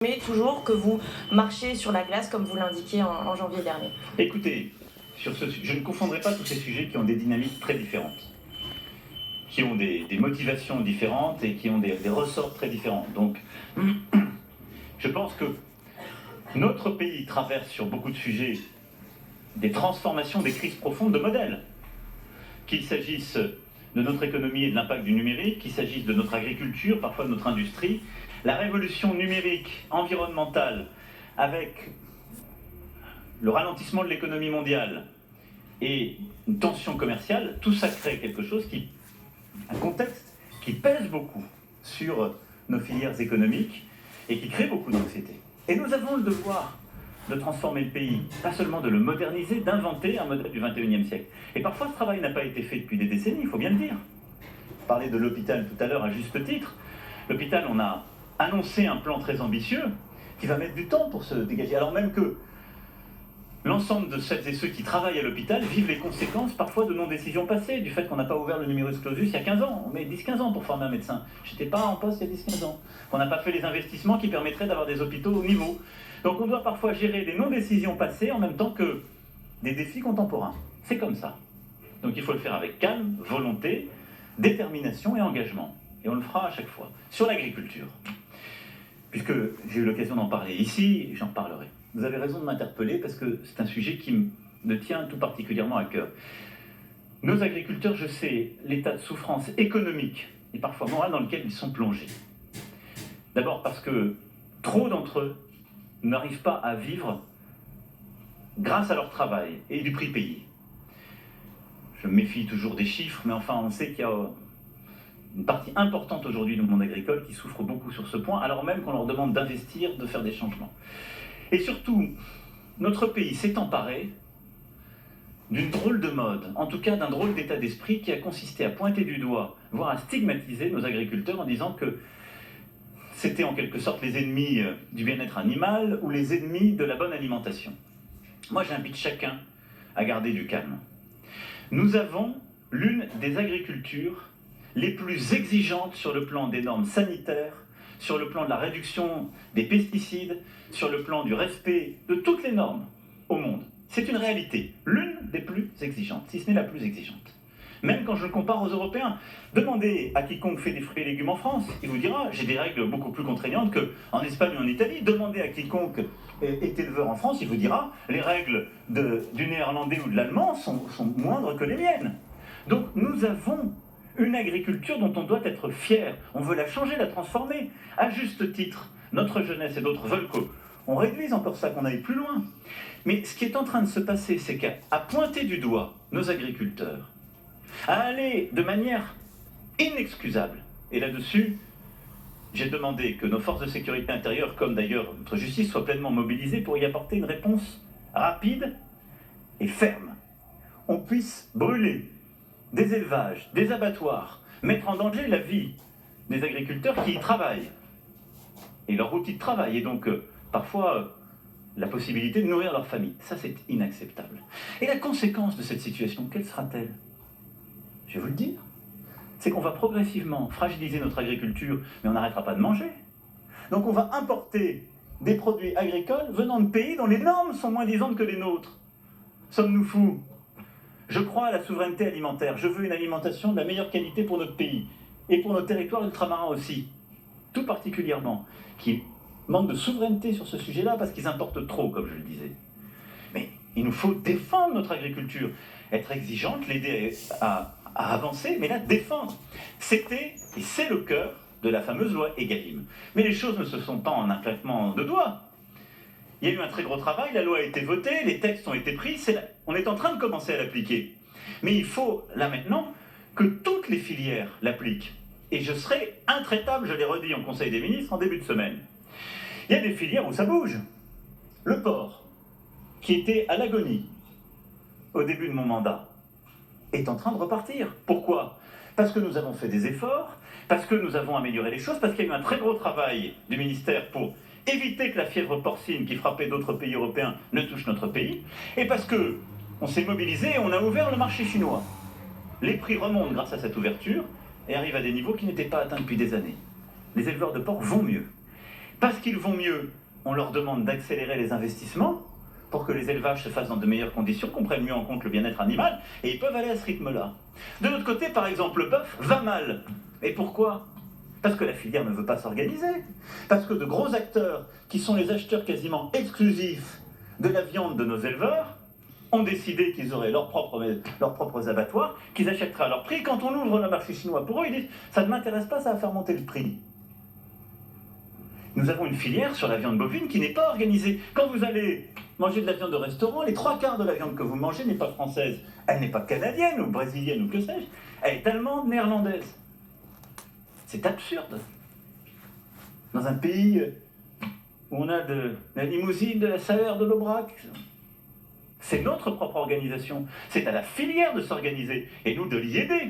Mais toujours que vous marchiez sur la glace comme vous l'indiquiez en janvier dernier. Écoutez, je ne confondrai pas tous ces sujets qui ont des dynamiques très différentes, qui ont des motivations différentes et qui ont des ressorts très différents. Donc, je pense que notre pays traverse sur beaucoup de sujets des transformations, des crises profondes de modèles. Qu'il s'agisse de notre économie et de l'impact du numérique, qu'il s'agisse de notre agriculture, parfois de notre industrie, la révolution numérique, environnementale, avec le ralentissement de l'économie mondiale et une tension commerciale, tout ça crée quelque chose un contexte qui pèse beaucoup sur nos filières économiques et qui crée beaucoup d'anxiété. Et nous avons le devoir de transformer le pays, pas seulement de le moderniser, d'inventer un modèle du XXIe siècle. Et parfois ce travail n'a pas été fait depuis des décennies, il faut bien le dire. Je parlais de l'hôpital tout à l'heure à juste titre. L'hôpital, on a annoncé un plan très ambitieux qui va mettre du temps pour se dégager, alors même que l'ensemble de celles et ceux qui travaillent à l'hôpital vivent les conséquences parfois de non-décisions passées, du fait qu'on n'a pas ouvert le numerus clausus il y a 15 ans. On met 10-15 ans pour former un médecin. Je n'étais pas en poste il y a 10-15 ans. On n'a pas fait les investissements qui permettraient d'avoir des hôpitaux au niveau. Donc on doit parfois gérer des non-décisions passées en même temps que des défis contemporains. C'est comme ça. Donc il faut le faire avec calme, volonté, détermination et engagement. Et on le fera à chaque fois. Sur l'agriculture, puisque j'ai eu l'occasion d'en parler ici, j'en parlerai. Vous avez raison de m'interpeller parce que c'est un sujet qui me tient tout particulièrement à cœur. Nos agriculteurs, je sais l'état de souffrance économique et parfois morale dans lequel ils sont plongés. D'abord parce que trop d'entre eux n'arrivent pas à vivre grâce à leur travail et du prix payé. Je me méfie toujours des chiffres, mais enfin on sait qu'il y a une partie importante aujourd'hui du monde agricole qui souffre beaucoup sur ce point, alors même qu'on leur demande d'investir, de faire des changements. Et surtout, notre pays s'est emparé d'une drôle de mode, en tout cas d'un drôle d'état d'esprit qui a consisté à pointer du doigt, voire à stigmatiser nos agriculteurs en disant que c'était en quelque sorte les ennemis du bien-être animal ou les ennemis de la bonne alimentation. Moi, j'invite chacun à garder du calme. Nous avons l'une des agricultures les plus exigeantes sur le plan des normes sanitaires, sur le plan de la réduction des pesticides, sur le plan du respect de toutes les normes au monde. C'est une réalité, l'une des plus exigeantes, si ce n'est la plus exigeante. Même quand je le compare aux Européens, demandez à quiconque fait des fruits et légumes en France, il vous dira, j'ai des règles beaucoup plus contraignantes qu'en Espagne ou en Italie. Demandez à quiconque est éleveur en France, il vous dira, les règles du néerlandais ou de l'allemand sont moindres que les miennes. Donc nous avons une agriculture dont on doit être fier. On veut la changer, la transformer. À juste titre, notre jeunesse et d'autres veulent qu'on réduise encore ça, qu'on aille plus loin. Mais ce qui est en train de se passer, c'est qu'à pointer du doigt nos agriculteurs, à aller de manière inexcusable, et là-dessus, j'ai demandé que nos forces de sécurité intérieure, comme d'ailleurs notre justice, soient pleinement mobilisées pour y apporter une réponse rapide et ferme. On puisse brûler des élevages, des abattoirs, mettre en danger la vie des agriculteurs qui y travaillent, et leur outil de travail, et donc parfois la possibilité de nourrir leur famille. Ça, c'est inacceptable. Et la conséquence de cette situation, quelle sera-t-elle? Je vais vous le dire. C'est qu'on va progressivement fragiliser notre agriculture, mais on n'arrêtera pas de manger. Donc on va importer des produits agricoles venant de pays dont les normes sont moins disantes que les nôtres. Sommes-nous fous? Je crois à la souveraineté alimentaire. Je veux une alimentation de la meilleure qualité pour notre pays et pour nos territoires ultramarins aussi, tout particulièrement, qui manquent de souveraineté sur ce sujet-là parce qu'ils importent trop, comme je le disais. Mais il nous faut défendre notre agriculture, être exigeante, l'aider à avancer, mais la défendre. C'était et c'est le cœur de la fameuse loi Egalim. Mais les choses ne se sont pas en un claquement de doigts. Il y a eu un très gros travail, la loi a été votée, les textes ont été pris, on est en train de commencer à l'appliquer. Mais il faut, là maintenant, que toutes les filières l'appliquent. Et je serai intraitable, je l'ai redit en Conseil des ministres en début de semaine. Il y a des filières où ça bouge. Le porc, qui était à l'agonie au début de mon mandat, est en train de repartir. Pourquoi? Parce que nous avons fait des efforts, parce que nous avons amélioré les choses, parce qu'il y a eu un très gros travail du ministère pour éviter que la fièvre porcine qui frappait d'autres pays européens ne touche notre pays, et parce qu'on s'est mobilisé et on a ouvert le marché chinois. Les prix remontent grâce à cette ouverture et arrivent à des niveaux qui n'étaient pas atteints depuis des années. Les éleveurs de porc vont mieux. Parce qu'ils vont mieux, on leur demande d'accélérer les investissements pour que les élevages se fassent dans de meilleures conditions, qu'on prenne mieux en compte le bien-être animal, et ils peuvent aller à ce rythme-là. De l'autre côté, par exemple, le bœuf va mal. Et pourquoi ? Parce que la filière ne veut pas s'organiser. Parce que de gros acteurs, qui sont les acheteurs quasiment exclusifs de la viande de nos éleveurs, ont décidé qu'ils auraient leurs propres abattoirs, qu'ils achèteraient à leur prix. Quand on ouvre le marché chinois pour eux, ils disent « ça ne m'intéresse pas, ça va faire monter le prix ». Nous avons une filière sur la viande bovine qui n'est pas organisée. Quand vous allez manger de la viande au restaurant, les 3/4 de la viande que vous mangez n'est pas française. Elle n'est pas canadienne ou brésilienne ou que sais-je. Elle est allemande, néerlandaise. C'est absurde. Dans un pays où on a de la limousine, de la Saer, de l'Aubrac, c'est notre propre organisation. C'est à la filière de s'organiser et nous de l'y aider,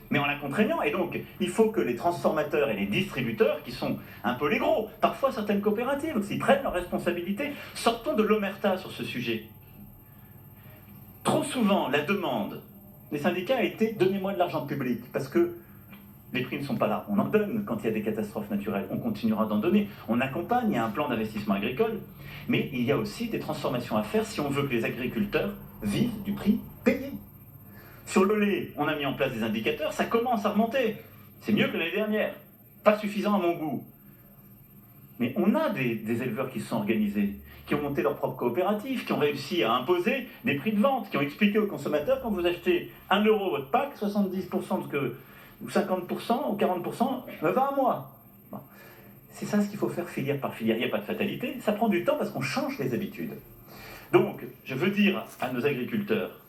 mais en la contraignant. Et donc, il faut que les transformateurs et les distributeurs, qui sont un peu les gros, parfois certaines coopératives, aussi prennent leurs responsabilités. Sortons de l'omerta sur ce sujet. Trop souvent, la demande des syndicats a été « donnez-moi de l'argent public », parce que les prix ne sont pas là. On en donne quand il y a des catastrophes naturelles. On continuera d'en donner. On accompagne, il y a un plan d'investissement agricole. Mais il y a aussi des transformations à faire si on veut que les agriculteurs vivent du prix payé. Sur le lait, on a mis en place des indicateurs, ça commence à remonter. C'est mieux que l'année dernière. Pas suffisant à mon goût. Mais on a des éleveurs qui se sont organisés, qui ont monté leur propre coopérative, qui ont réussi à imposer des prix de vente, qui ont expliqué aux consommateurs, quand vous achetez 1 € votre pack, 70% de ce que... ou 50% ou 40% va à moi. Bon. C'est ça ce qu'il faut faire filière par filière. Il n'y a pas de fatalité, ça prend du temps parce qu'on change les habitudes. Donc, je veux dire à nos agriculteurs,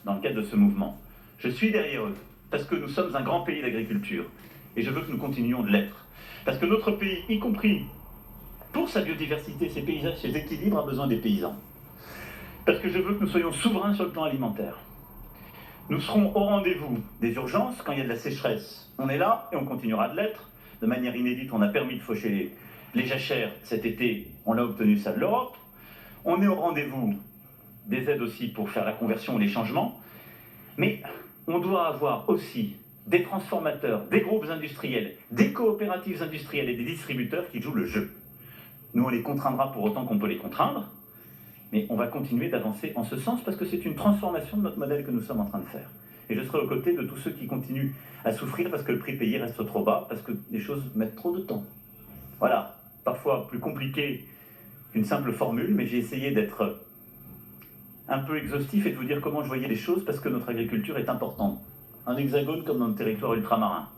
dans le cadre de ce mouvement, je suis derrière eux, parce que nous sommes un grand pays d'agriculture, et je veux que nous continuions de l'être. Parce que notre pays, y compris pour sa biodiversité, ses paysages, ses équilibres, a besoin des paysans. Parce que je veux que nous soyons souverains sur le plan alimentaire. Nous serons au rendez-vous des urgences quand il y a de la sécheresse. On est là et on continuera de l'être. De manière inédite, on a permis de faucher les jachères cet été. On l'a obtenu ça de l'Europe. On est au rendez-vous des aides aussi pour faire la conversion ou les changements. Mais on doit avoir aussi des transformateurs, des groupes industriels, des coopératives industrielles et des distributeurs qui jouent le jeu. Nous, on les contraindra pour autant qu'on peut les contraindre. Mais on va continuer d'avancer en ce sens parce que c'est une transformation de notre modèle que nous sommes en train de faire. Et je serai aux côtés de tous ceux qui continuent à souffrir parce que le prix payé reste trop bas, parce que les choses mettent trop de temps. Voilà, parfois plus compliqué qu'une simple formule, mais j'ai essayé d'être un peu exhaustif et de vous dire comment je voyais les choses parce que notre agriculture est importante. Un hexagone comme dans le territoire ultramarin.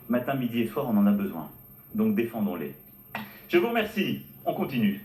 Matin, midi et soir, on en a besoin. Donc défendons-les. Je vous remercie. On continue.